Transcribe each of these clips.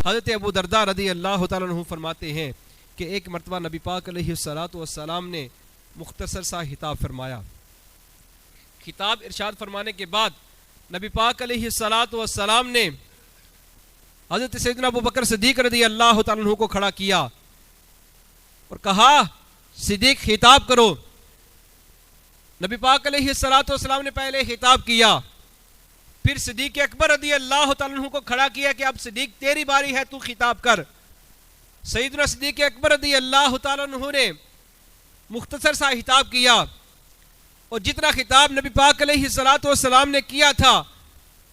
حضرت ابو درداء رضی اللہ تعالیٰ عنہ فرماتے ہیں کہ ایک مرتبہ نبی پاک علیہ السلام نے مختصر سا خطاب فرمایا. خطاب ارشاد فرمانے کے بعد نبی پاک علیہ السلام نے حضرت سیدنا ابو بکر صدیق رضی اللہ تعالیٰ عنہ کو کھڑا کیا اور کہا صدیق خطاب کرو. نبی پاک علیہ السلام نے پہلے خطاب کیا, پھر صدیق اکبر رضی اللہ تعالیٰ عنہ کو کھڑا کیا کہ اب صدیق تیری باری ہے, تو خطاب کر. سیدنا صدیق اکبر رضی اللہ تعالیٰ عنہ نے مختصر سا خطاب کیا, اور جتنا خطاب نبی پاک علیہ السلام نے کیا تھا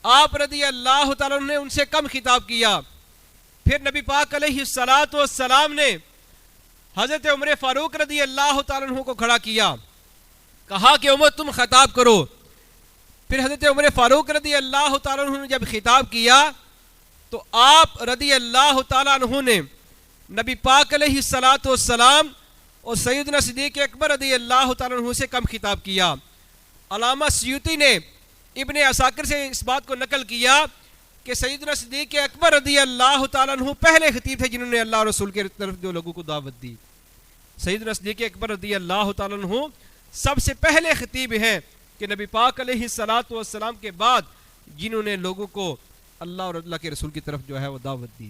آپ رضی اللہ تعالیٰ عنہ نے ان سے کم خطاب کیا. پھر نبی پاک علیہ السلام نے حضرت عمر فاروق رضی اللہ تعالیٰ عنہ کو کھڑا کیا, کہا کہ عمر تم خطاب کرو. پھر حضرت عمر فاروق رضی اللہ تعالیٰ عنہ نے جب خطاب کیا تو آپ رضی اللہ تعالیٰ عنہ نے نبی پاک علیہ السلام اور سیدنا صدیق اکبر رضی اللہ تعالیٰ عنہ سے کم خطاب کیا. علامہ سیوطی نے ابن عساکر سے اس بات کو نقل کیا کہ سیدنا صدیق اکبر رضی اللہ تعالیٰ عنہ پہلے خطیب تھے جنہوں نے اللہ اور رسول کے طرف جو لوگوں کو دعوت دی. سیدنا صدیق اکبر رضی اللہ تعالیٰ عنہ سب سے پہلے خطیب ہیں کہ نبی پاک علیہ السلام کے بعد جنہوں نے لوگوں کو اللہ اور اللہ کے رسول کی طرف جو ہے وہ دعوت دی.